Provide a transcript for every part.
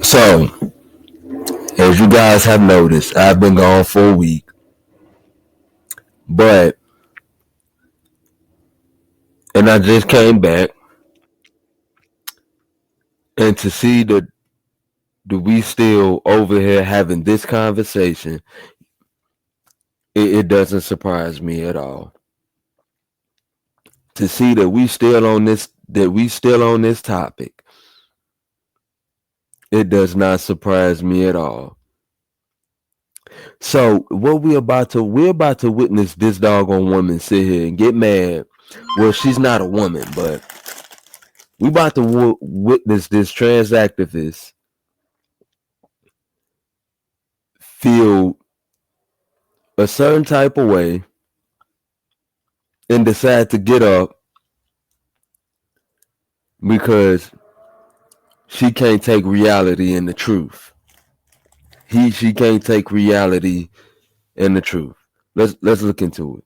So, as you guys have noticed, I've been gone for a week, but and I just came back, and to see the we still over here having this conversation, it doesn't surprise me at all. To see that we still on this topic, it does not surprise me at all. So what we're about to witness this doggone woman sit here and get mad. Well, she's not a woman, but we about to witness this trans activist feel a certain type of way and decide to get up because she can't take reality and the truth. She can't take reality and the truth. Let's look into it.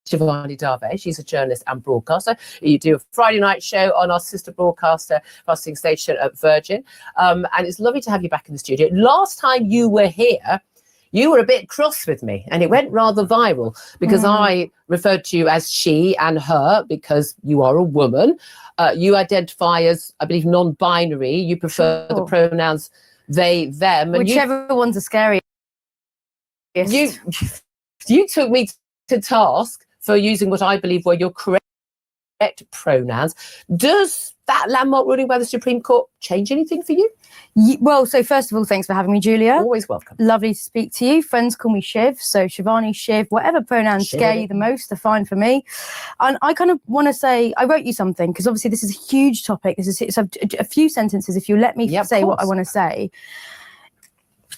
Shivani Dave. She's a journalist and broadcaster. You do a Friday night show on our sister broadcasting station at Virgin. And it's lovely to have you back in the studio. Last time you were here, you were a bit cross with me and it went rather viral because I referred to you as she and her because you are a woman. You identify as, I believe, non-binary. You prefer the pronouns they, them. And whichever ones are scary. You took me to task for using what I believe were your correct pronouns. Does that landmark ruling by the Supreme Court change anything for you? Well, so first of all, thanks for having me, Julia. Always welcome. Lovely to speak to you. Friends call me Shiv, so Shivani, Shiv, whatever pronouns scare you the most are fine for me. And I kind of want to say, I wrote you something because obviously this is a huge topic. It's a few sentences, if you let me say what I want to say.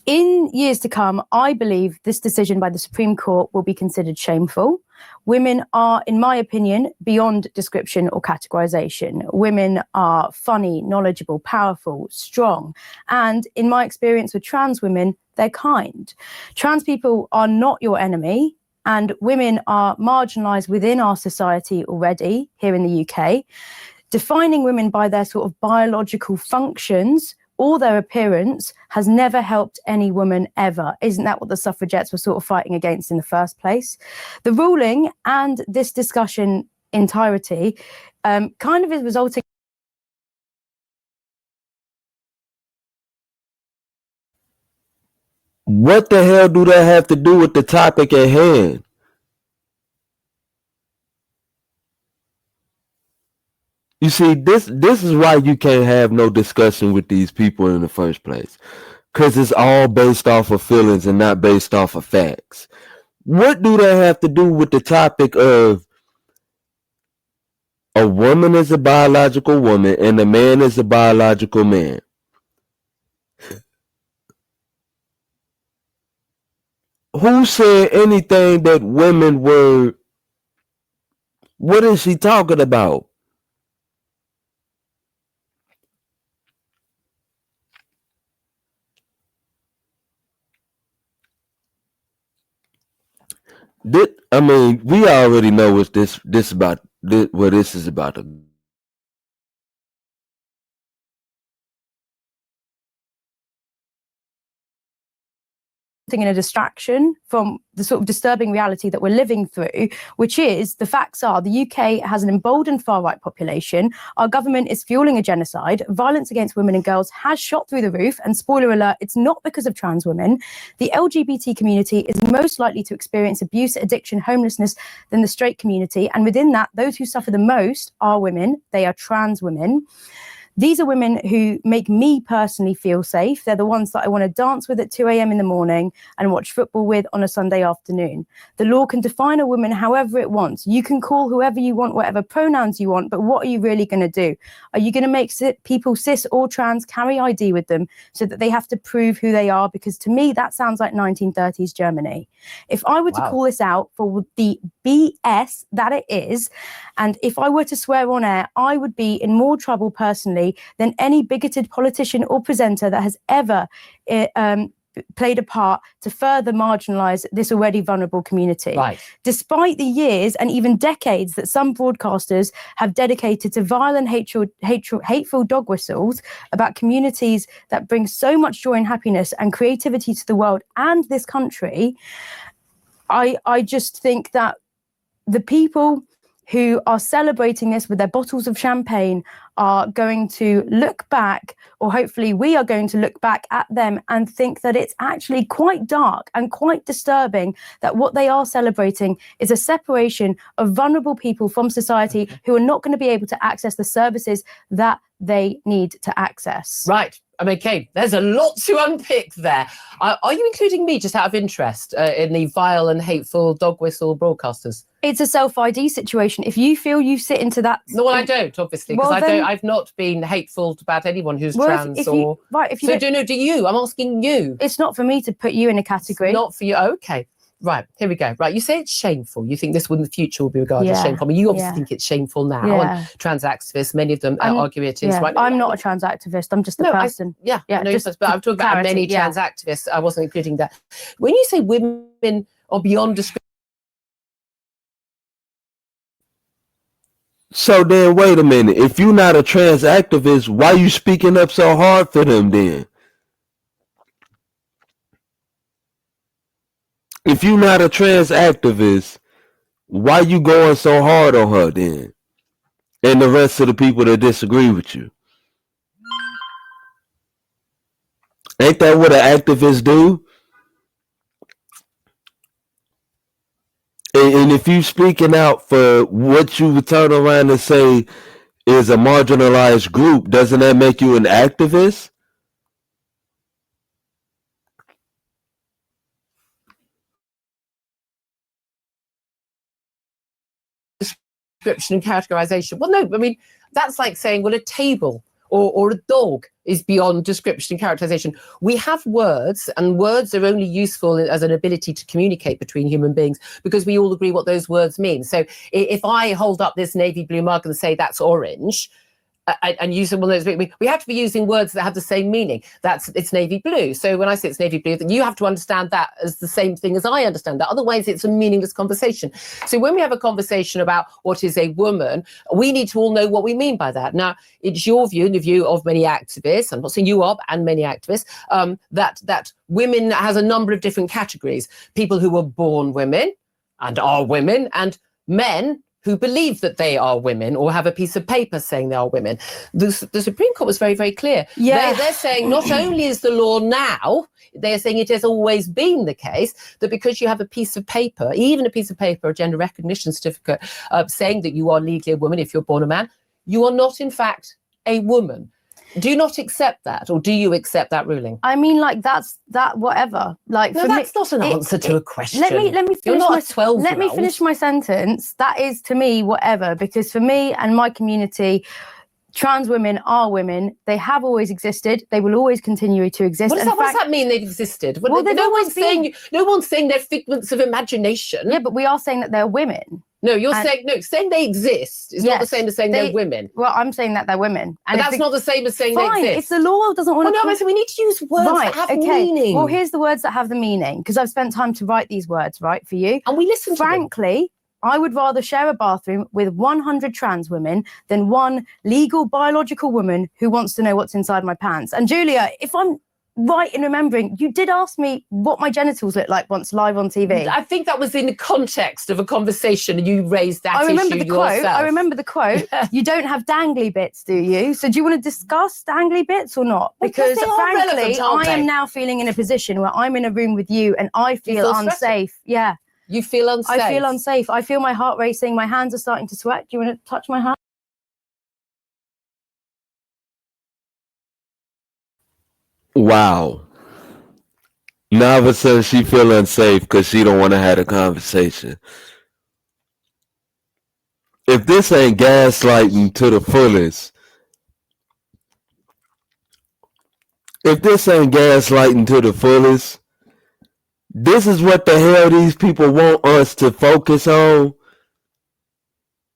In years to come, I believe this decision by the Supreme Court will be considered shameful. Women are, in my opinion, beyond description or categorization. Women are funny, knowledgeable, powerful, strong. And in my experience with trans women, they're kind. Trans people are not your enemy. And women are marginalized within our society already here in the UK. Defining women by their sort of biological functions or their appearance has never helped any woman ever. Isn't that what the suffragettes were sort of fighting against in the first place? The ruling and this discussion entirety kind of is resulting. What the hell do that have to do with the topic at hand? You see, this is why you can't have no discussion with these people in the first place. Because it's all based off of feelings and not based off of facts. What do that have to do with the topic of a woman is a biological woman and a man is a biological man? Who said anything that women were... What is she talking about? We already know what this is about in a distraction from the sort of disturbing reality that we're living through, which is the facts are the UK has an emboldened far-right population. Our government is fueling a genocide. Violence against women and girls has shot through the roof. And spoiler alert, it's not because of trans women. The LGBT community is most likely to experience abuse, addiction, homelessness than the straight community. And within that, those who suffer the most are women. They are trans women. These are women who make me personally feel safe. They're the ones that I want to dance with at 2 a.m. in the morning and watch football with on a Sunday afternoon. The law can define a woman however it wants. You can call whoever you want, whatever pronouns you want, but what are you really going to do? Are you going to make people cis or trans carry ID with them so that they have to prove who they are? Because to me, that sounds like 1930s Germany. If I were to call this out for the BS that it is, and if I were to swear on air, I would be in more trouble personally than any bigoted politician or presenter that has ever played a part to further marginalize this already vulnerable community. Right. Despite the years and even decades that some broadcasters have dedicated to violent, hateful dog whistles about communities that bring so much joy and happiness and creativity to the world and this country, I just think that the people who are celebrating this with their bottles of champagne are going to look back, or hopefully we are going to look back at them and think that it's actually quite dark and quite disturbing that what they are celebrating is a separation of vulnerable people from society who are not going to be able to access the services that they need to access. Right. I mean, Kate, there's a lot to unpick there. Are you including me, just out of interest, in the vile and hateful dog whistle broadcasters? It's a self-ID situation. If you feel you sit into that... No, well, I don't, obviously, because I've not been hateful about anyone who's trans if or... you, right, if you so do you? I'm asking you. It's not for me to put you in a category. It's not for you. Okay. Right, here we go. Right, you say it's shameful. You think this in the future will be regarded as shameful. I mean, you obviously think it's shameful now. And trans activists, many of them argue it is. Right? I'm not a trans activist. I'm just a person. But I'm talking about many trans activists. I wasn't including that. When you say women are beyond discrimination. So then, wait a minute. If you're not a trans activist, why are you speaking up so hard for them then? If you're not a trans activist, why you going so hard on her then? And the rest of the people that disagree with you? Ain't that what an activist do? And if you speaking out for what you would turn around and say is a marginalized group, doesn't that make you an activist? Description and categorization. Well, no, I mean, that's like saying, well, a table or a dog is beyond description and characterization. We have words, and words are only useful as an ability to communicate between human beings because we all agree what those words mean. So if I hold up this navy blue mug and say that's orange, and use one of those, we have to be using words that have the same meaning. It's navy blue. So when I say it's navy blue, then you have to understand that as the same thing as I understand that. Otherwise, it's a meaningless conversation. So when we have a conversation about what is a woman, we need to all know what we mean by that. Now, it's your view and the view of many activists, I'm not saying you are, and many activists, that women has a number of different categories. People who were born women and are women, and men who believe that they are women or have a piece of paper saying they are women. The Supreme Court was very, very clear. Yeah. They're saying not only is the law now, they're saying it has always been the case that because you have a piece of paper, even a piece of paper, a gender recognition certificate, saying that you are legally a woman if you're born a man, you are not in fact a woman. Do you not accept that, or do you accept that ruling? I mean, like that's whatever. Like, no, that's not an answer to a question. Let me finish. You're not a 12-year-old. Let me finish my sentence. That is to me whatever, because for me and my community, trans women are women. They have always existed. They will always continue to exist. What does that mean? They've existed. Well, no one's saying they're figments of imagination. Yeah, but we are saying that they're women. No, saying they exist is not the same as saying they're women. Well, I'm saying that they're women. And that's not the same as saying they exist. If the law doesn't want to... No, so we need to use words that have meaning. Well, here's the words that have the meaning, because I've spent time to write these words, right, for you. And we listen to them. Frankly, I would rather share a bathroom with 100 trans women than one legal biological woman who wants to know what's inside my pants. And Julia, if I'm right in remembering, you did ask me what my genitals look like once live on TV. I think that was in the context of a conversation and you raised that issue yourself. I remember the quote. You don't have dangly bits, do you? So do you want to discuss dangly bits or not? Because frankly, I am now feeling in a position where I'm in a room with you and I feel unsafe. Yeah. You feel unsafe? I feel unsafe. I feel my heart racing. My hands are starting to sweat. Do you want to touch my hand? Wow. Now all of a sudden she feel unsafe because she don't want to have a conversation. If this ain't gaslighting to the fullest, this is what the hell these people want us to focus on,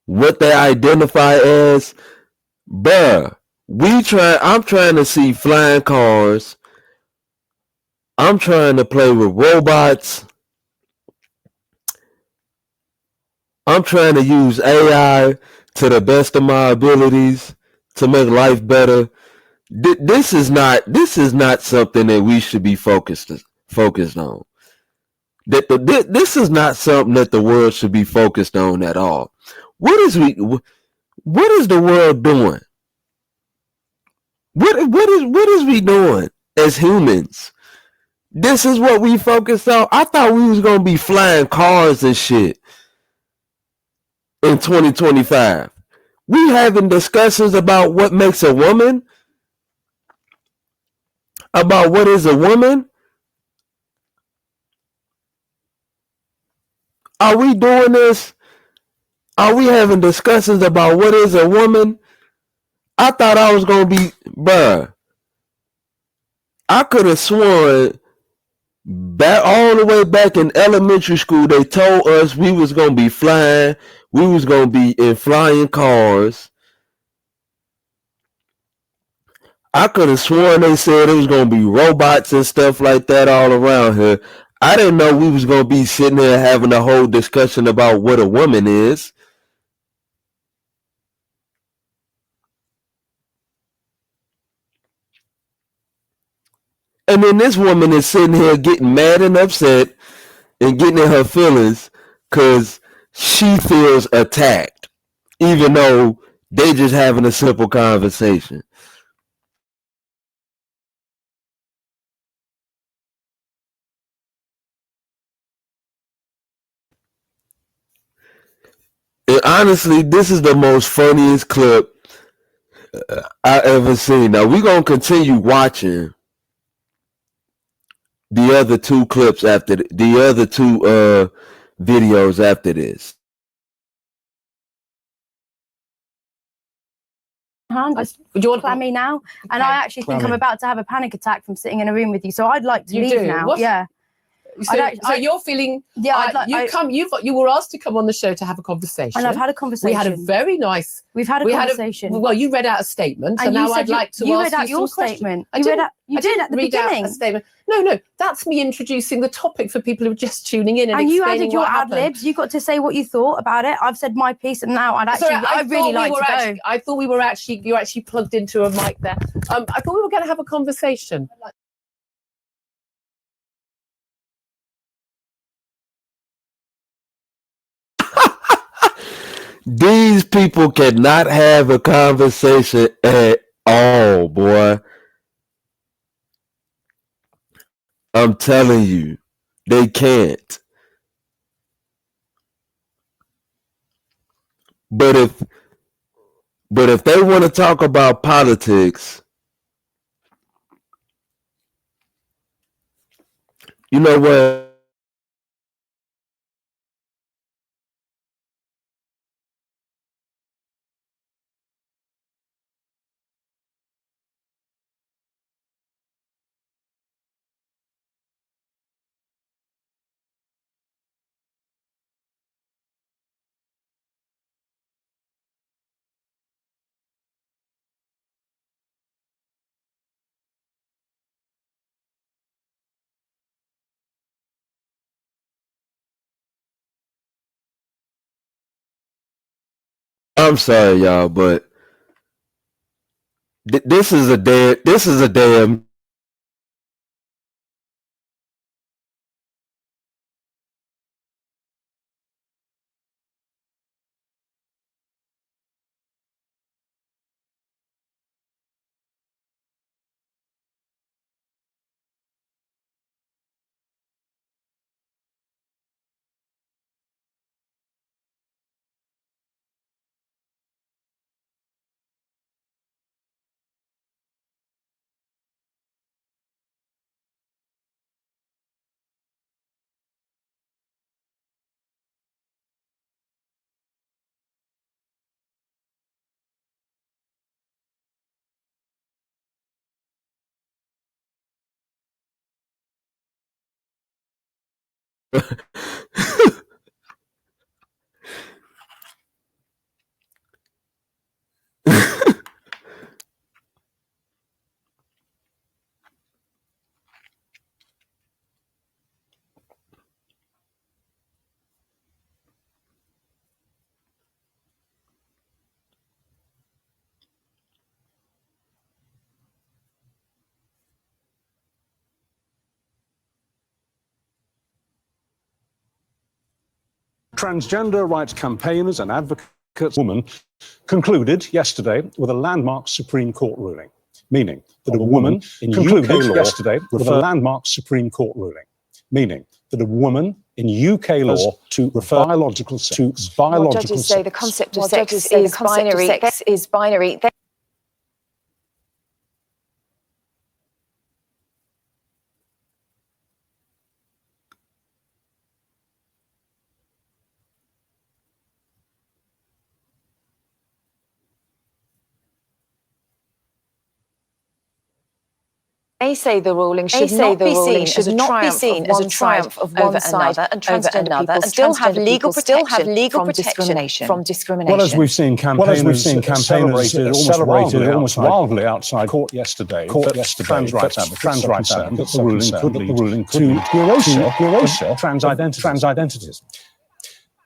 what they identify as. Bruh, I'm trying to see flying cars, I'm trying to play with robots. I'm trying to use AI to the best of my abilities to make life better. This is not something that we should be focused on. This is not something that the world should be focused on at all. What is the world doing? What is we doing as humans? This is what we focused on. I thought we was gonna be flying cars and shit in 2025. We having discussions about what makes a woman, about what is a woman. Are we doing this? Are we having discussions about what is a woman? I thought I was gonna be, bruh. I could have sworn back all the way back in elementary school, they told us we was gonna be flying, we was gonna be in flying cars. I could have sworn they said it was gonna be robots and stuff like that all around here. I didn't know we was gonna be sitting there having a whole discussion about what a woman is. And then this woman is sitting here getting mad and upset and getting in her feelings because she feels attacked, even though they just having a simple conversation. And honestly, this is the most funniest clip I ever seen. Now we're gonna continue watching the other two clips after the other two videos after this. Hand. Do you want Clammy now, and I actually think I'm about to have a panic attack from sitting in a room with you. So I'd like to You leave do? now. What? Yeah. So you're feeling? Yeah. You were asked to come on the show to have a conversation. And I've had a conversation. We had a very nice. We've had a conversation. Well, you read out a statement, so and now I'd like to you ask read out you your some questions. statement. I You didn't- read out. You I did didn't at the read out beginning. a statement. No, that's me introducing the topic for people who are just tuning in and And you explaining added your what ad happened. libs. You got to say what you thought about it. I've said my piece, and now I'd really like to go. I thought we were actually you actually plugged into a mic there. I thought we were going to have a conversation. These people cannot have a conversation at all, boy. I'm telling you, they can't. But if they want to talk about politics, you know what? I'm sorry, y'all, but this is a damn. Transgender rights campaigners and advocates woman concluded yesterday with a landmark Supreme Court ruling, meaning that a woman in UK law yesterday with a landmark Supreme Court ruling, meaning that a woman in UK law to refer biological sex to biological judges say the concept of sex is binary. They say the ruling should not be seen as a triumph of one side and transgender people still have legal protection from discrimination. Well, as we've seen, campaigners celebrated almost wildly outside court yesterday. Trans rights advocates the ruling could lead to erasure trans identities.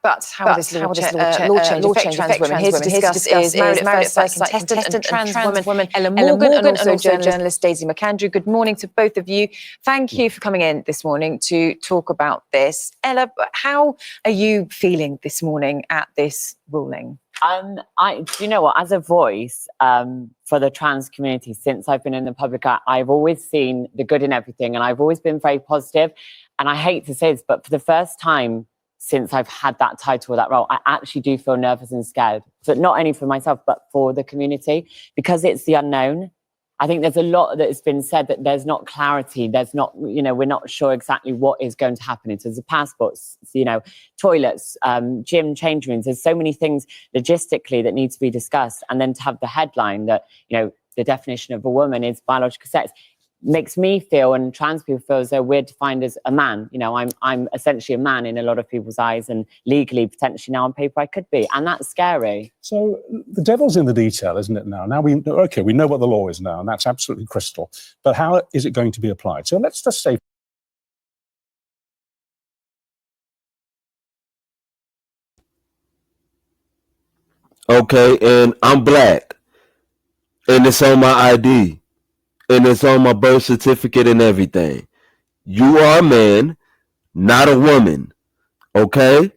But how does law change affect trans women? Here to discuss is married at first sight contestant and trans woman Ella Morgan and also journalist Daisy McAndrew. Good morning to both of you. Thank you for coming in this morning to talk about this. Ella, how are you feeling this morning at this ruling? You know what? As a voice for the trans community, since I've been in the public eye, I've always seen the good in everything, and I've always been very positive. And I hate to say this, but for the first time since I've had that title or that role, I actually do feel nervous and scared. But not only for myself, but for the community, because it's the unknown. I think there's a lot that has been said that there's not clarity. There's not, we're not sure exactly what is going to happen in terms of passports, toilets, gym change rooms. There's so many things logistically that need to be discussed. And then to have the headline that, the definition of a woman is biological sex, makes me feel, and trans people feel, as though we're defined as a man. I'm essentially a man in a lot of people's eyes, and legally, potentially now on paper, I could be. And that's scary. So the devil's in the detail, isn't it now? Now we know what the law is now, and that's absolutely crystal. But how is it going to be applied? So let's just say, okay, and I'm black, and it's on my ID, and it's on my birth certificate and everything. You are a man, not a woman, okay?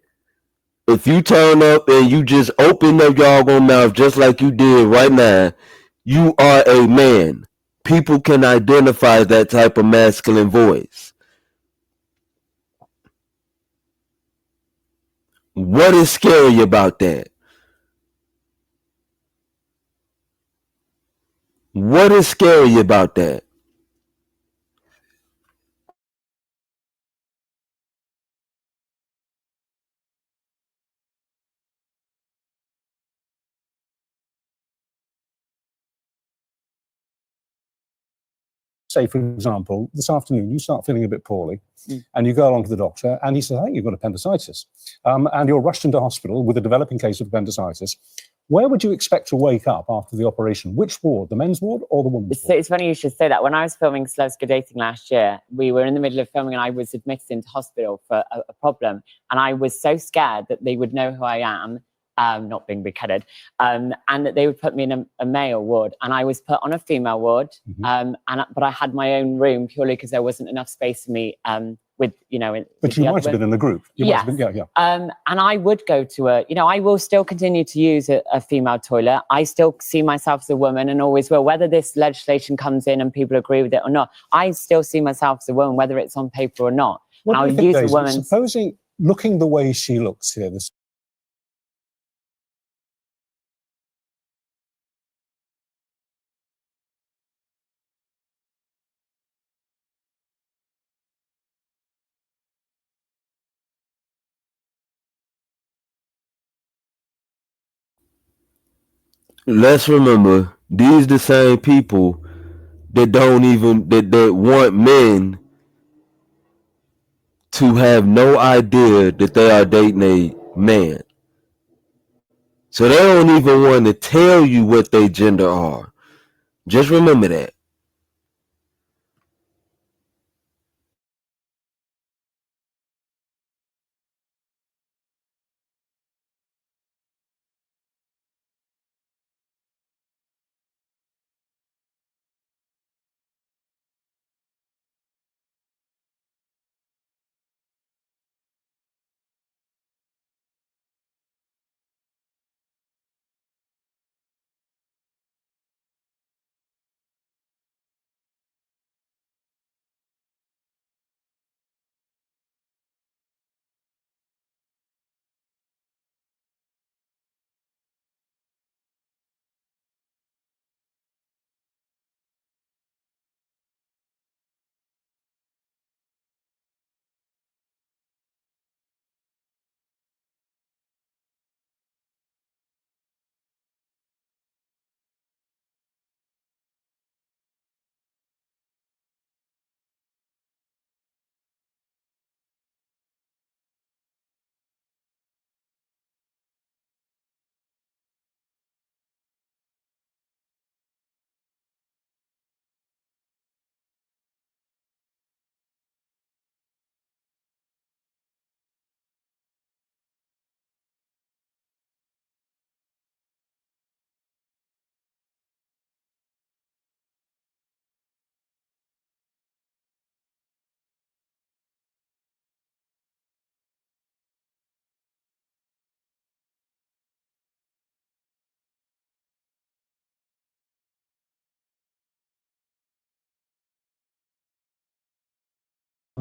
If you turn up and you just open up your own mouth just like you did right now, you are a man. People can identify that type of masculine voice. What is scary about that? What is scary about that? say, for example, this afternoon you start feeling a bit poorly and you go along to the doctor and he says, I think you've got appendicitis. And you're rushed into hospital with a developing case of appendicitis. Where would you expect to wake up after the operation? Which ward, the men's ward or the women's ward? It's funny you should say that. When I was filming Celebs Go Dating last year, we were in the middle of filming and I was admitted into hospital for a problem. And I was so scared that they would know who I am, not being beheaded, and that they would put me in a male ward. And I was put on a female ward, but I had my own room purely because there wasn't enough space for me with, But you might have been in the group. Yeah. And I would go to I will still continue to use a female toilet. I still see myself as a woman and always will, whether this legislation comes in and people agree with it or not. I still see myself as a woman, whether it's on paper or not. What I'll do you think, use Daisy? a woman's. Supposing, looking the way she looks here, this Let's remember, these the same people that don't even that want men to have no idea that they are dating a man. So they don't even want to tell you what their gender are. Just remember that.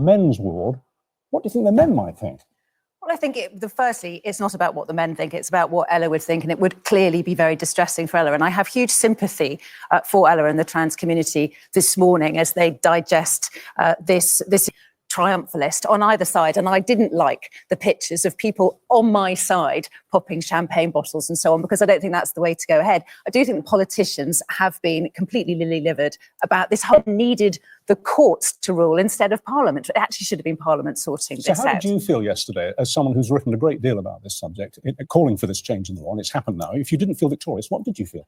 men's ward, what do you think the men might think? Well, I think firstly, it's not about what the men think, it's about what Ella would think, and it would clearly be very distressing for Ella. And I have huge sympathy for Ella and the trans community this morning as they digest this triumphalist on either side. And I didn't like the pictures of people on my side popping champagne bottles and so on, because I don't think that's the way to go ahead. I do think politicians have been completely lily-livered about this whole needed the courts to rule instead of Parliament. It actually should have been Parliament sorting this out. So how did you feel yesterday, as someone who's written a great deal about this subject, calling for this change in the law, and it's happened now? If you didn't feel victorious, what did you feel?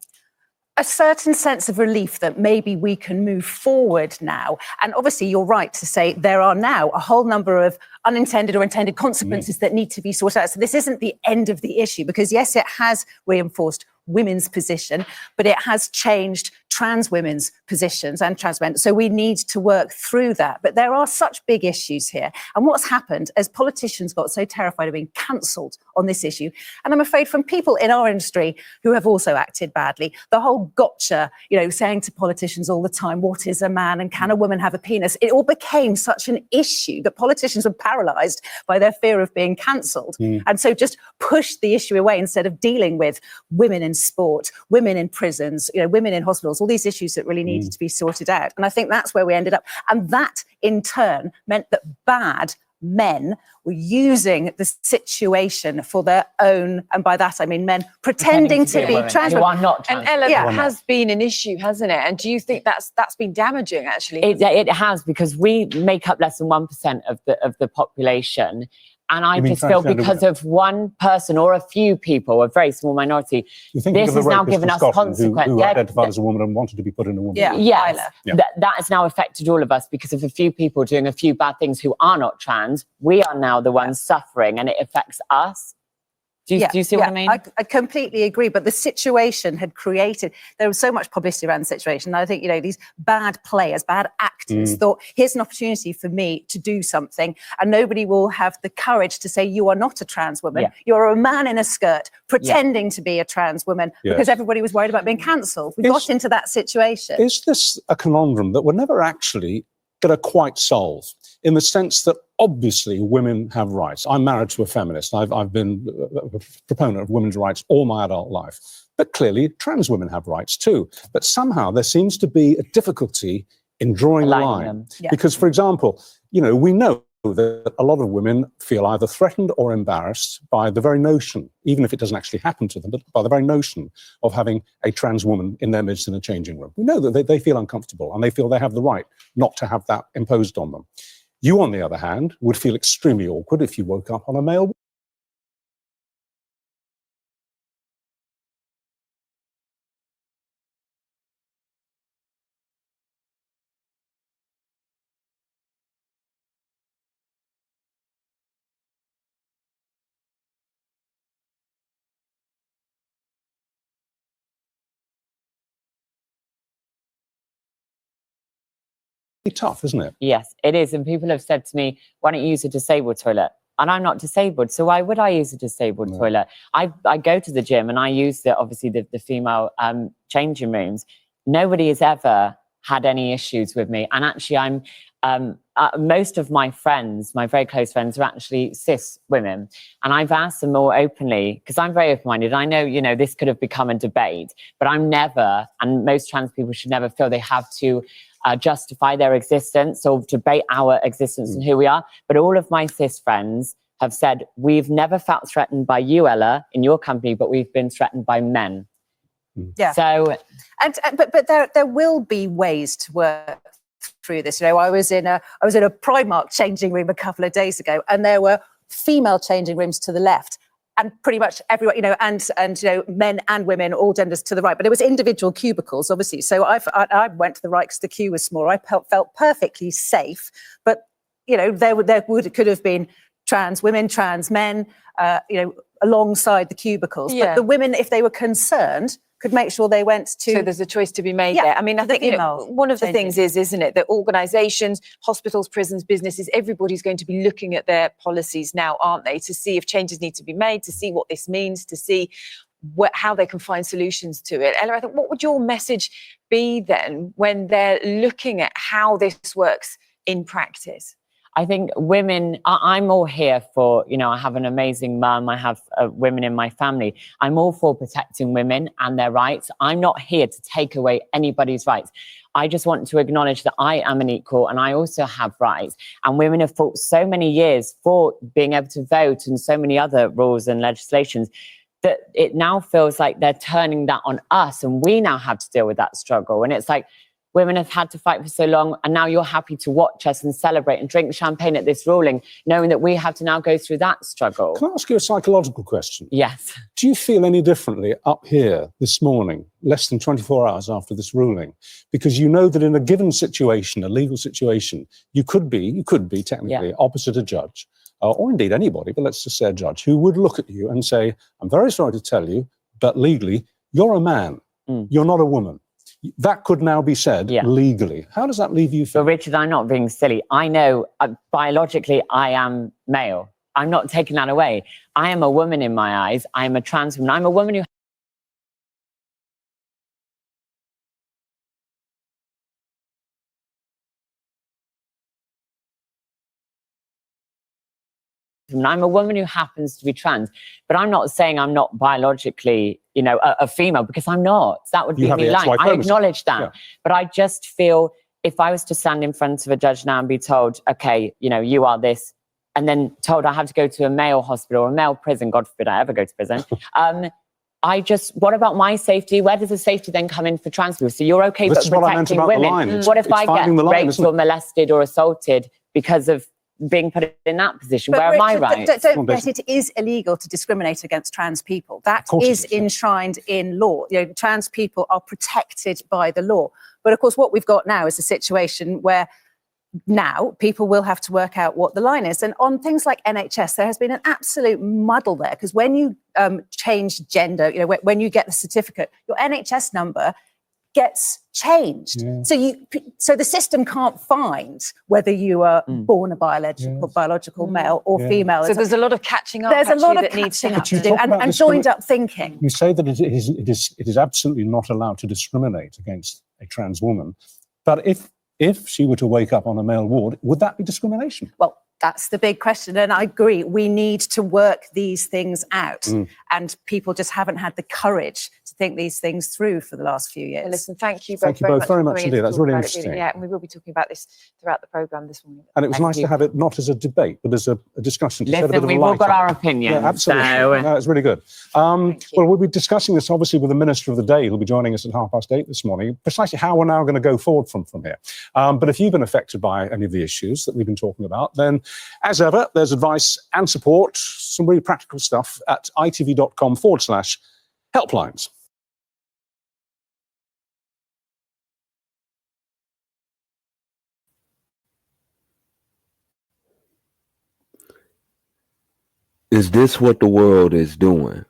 A certain sense of relief that maybe we can move forward now. And obviously, you're right to say there are now a whole number of unintended or intended consequences that need to be sorted out. So this isn't the end of the issue, because yes, it has reinforced women's position, but it has changed trans women's positions and trans men. So we need to work through that. But there are such big issues here. And what's happened as politicians got so terrified of being cancelled on this issue, and I'm afraid from people in our industry who have also acted badly, the whole gotcha, saying to politicians all the time, what is a man and can a woman have a penis? It all became such an issue that politicians were paralysed by their fear of being cancelled. And so just pushed the issue away instead of dealing with women in sport, women in prisons, women in hospitals, all these issues that really needed to be sorted out. And I think that's where we ended up. And that in turn meant that bad men were using the situation for their own, and by that I mean men pretending to be trans. You are not trans. And Ella, that has been an issue, hasn't it? And do you think that's been damaging, actually? It has, because we make up less than 1% of the population. And I just feel because of one person or a few people, a very small minority, this has now given us consequences. Who identified as a woman and wanted to be put in a woman. Yes, that has now affected all of us because of a few people doing a few bad things who are not trans. We are now the ones suffering, and it affects us. Do you see what I mean? I completely agree. But the situation had created, there was so much publicity around the situation. And I think, these bad players, bad actors thought, here's an opportunity for me to do something. And nobody will have the courage to say, you are not a trans woman. You're a man in a skirt pretending to be a trans woman because everybody was worried about being cancelled. We got into that situation. Is this a conundrum that we're never actually going to quite solve, in the sense that obviously women have rights? I'm married to a feminist. I've been a proponent of women's rights all my adult life. But clearly trans women have rights too. But somehow there seems to be a difficulty in drawing the line. Because, for example, we know that a lot of women feel either threatened or embarrassed by the very notion, even if it doesn't actually happen to them, but by the very notion of having a trans woman in their midst in a changing room. We know that they feel uncomfortable, and they feel they have the right not to have that imposed on them. You, on the other hand, would feel extremely awkward if you woke up on a male. Tough, isn't it? Yes, it is. And people have said to me, why don't you use a disabled toilet? And I'm not disabled, so why would I use a disabled toilet? I go to the gym and I use the female changing rooms. Nobody has ever had any issues with me. And actually, I'm most of my friends, my very close friends, are actually cis women. And I've asked them more openly, because I'm very open-minded. I know, this could have become a debate, but I'm never, and most trans people should never feel they have to justify their existence or debate our existence and who we are. But all of my cis friends have said, we've never felt threatened by you, Ella, in your company, but we've been threatened by men. So, but there will be ways to work through this. I was in a Primark changing room a couple of days ago, and there were female changing rooms to the left, and pretty much everyone, and men and women, all genders to the right. But it was individual cubicles, obviously. So I went to the right because the queue was smaller. I felt perfectly safe. But there could have been trans women, trans men, alongside the cubicles. But the women, if they were concerned, could make sure they went to... So there's a choice to be made there. I mean, I think one of the things is, isn't it, that organisations, hospitals, prisons, businesses, everybody's going to be looking at their policies now, aren't they, to see if changes need to be made, to see what this means, to see how they can find solutions to it. Ella, I think, what would your message be then when they're looking at how this works in practice? I think women, I'm all here for, you know, I have an amazing mum, I have women in my family. I'm all for protecting women and their rights. I'm not here to take away anybody's rights. I just want to acknowledge that I am an equal and I also have rights. And women have fought so many years for being able to vote and so many other rules and legislations that it now feels like they're turning that on us and we now have to deal with that struggle. And it's like, women have had to fight for so long, and now you're happy to watch us and celebrate and drink champagne at this ruling, knowing that we have to now go through that struggle. Can I ask you a psychological question? Yes. Do you feel any differently up here this morning, less than 24 hours after this ruling? Because you know that in a given situation, a legal situation, you could be technically opposite a judge, or indeed anybody, but let's just say a judge, who would look at you and say, I'm very sorry to tell you, but legally, you're a man, you're not a woman. That could now be said legally. How does that leave you? So, Richard, I'm not being silly. I know biologically I am male. I'm not taking that away. I am a woman in my eyes. I am a trans woman. I'm a woman who I'm a woman who happens to be trans, but I'm not saying I'm not biologically, you know, a female, because I'm not. That would be me lying. I acknowledge that. But I just feel if I was to stand in front of a judge now and be told, okay, you know, you are this, and then told I have to go to a male hospital or a male prison, God forbid I ever go to prison. What about my safety? Where does the safety then come in for trans people? So you're okay, but protecting women. What if I get raped or molested or assaulted because of being put in that position? Where are my rights? Don't forget, it is illegal to discriminate against trans people. That is enshrined in law. You know, trans people are protected by the law. But of course, what we've got now is a situation where now people will have to work out what the line is. And on things like NHS, there has been an absolute muddle there, because when you change gender, you know, when you get the certificate, your NHS number gets changed. So the system can't find whether you are born a biological male or female. So there's a lot of catching up. There's a lot of catching up to do and joined up thinking. You say that it is absolutely not allowed to discriminate against a trans woman, but if she were to wake up on a male ward, would that be discrimination? Well, that's the big question. And I agree, we need to work these things out. And people just haven't had the courage to think these things through for the last few years. Well, listen, thank you both very much indeed. That's really interesting. Yeah, and we will be talking about this throughout the programme this morning. And it was nice to have it not as a debate, but as a discussion. Listen, we've all got our opinions. Yeah, absolutely. So... No, it's really good. Well, we'll be discussing this, obviously, with the Minister of the Day, who'll be joining us at 8:30 this morning, precisely how we're now going to go forward from here. But if you've been affected by any of the issues that we've been talking about, then, as ever, there's advice and support, some really practical stuff at itv.com/helplines. Is this what the world is doing?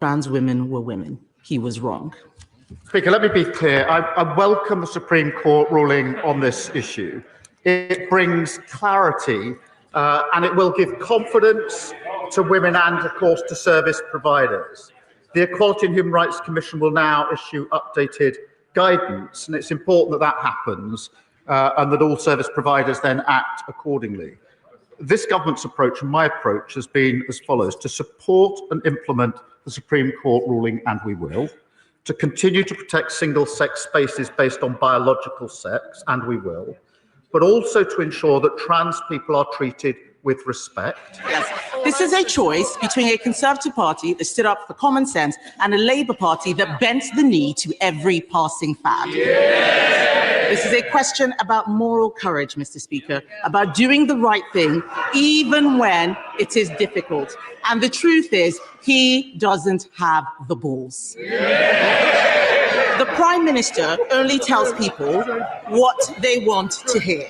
Trans women were women. He was wrong. Speaker, let me be clear. I welcome the Supreme Court ruling on this issue. It brings clarity and it will give confidence to women and, of course, to service providers. The Equality and Human Rights Commission will now issue updated guidance, and it's important that that happens and that all service providers then act accordingly. This government's approach and my approach has been as follows: to support and implement the Supreme Court ruling, and we will; to continue to protect single-sex spaces based on biological sex, and we will; but also to ensure that trans people are treated with respect. Yes, this is a choice between a Conservative Party that stood up for common sense and a Labour Party that bent the knee to every passing fad. This is a question about moral courage, Mr. Speaker, about doing the right thing, even when it is difficult. And the truth is, he doesn't have the balls. The Prime Minister only tells people what they want to hear.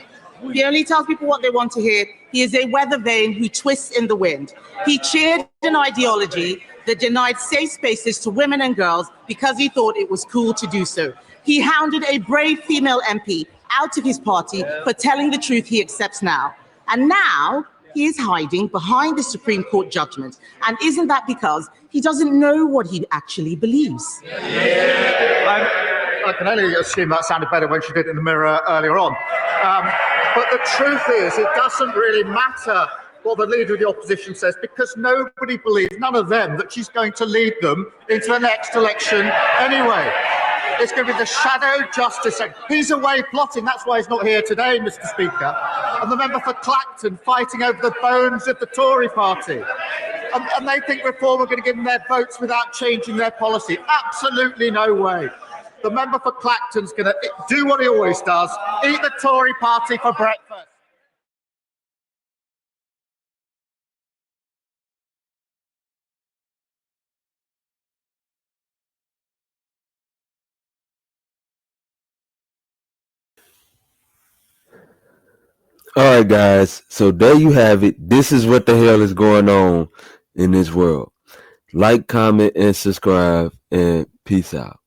He only tells people what they want to hear. He is a weather vane who twists in the wind. He cheered an ideology that denied safe spaces to women and girls because he thought it was cool to do so. He hounded a brave female MP out of his party for telling the truth he accepts now. And now he is hiding behind the Supreme Court judgment. And isn't that because he doesn't know what he actually believes? I can only assume that sounded better when she did it in the mirror earlier on. But the truth is, it doesn't really matter what the Leader of the Opposition says, because nobody believes, none of them, that she's going to lead them into the next election anyway. It's going to be the shadow justice. He's away plotting. That's why he's not here today, Mr. Speaker. And the member for Clacton fighting over the bones of the Tory party. And they think Reform are going to give them their votes without changing their policy. Absolutely no way. The member for Clacton's going to do what he always does, eat the Tory party for breakfast. All right, guys. So there you have it. This is what the hell is going on in this world. Like, comment, and subscribe, and peace out.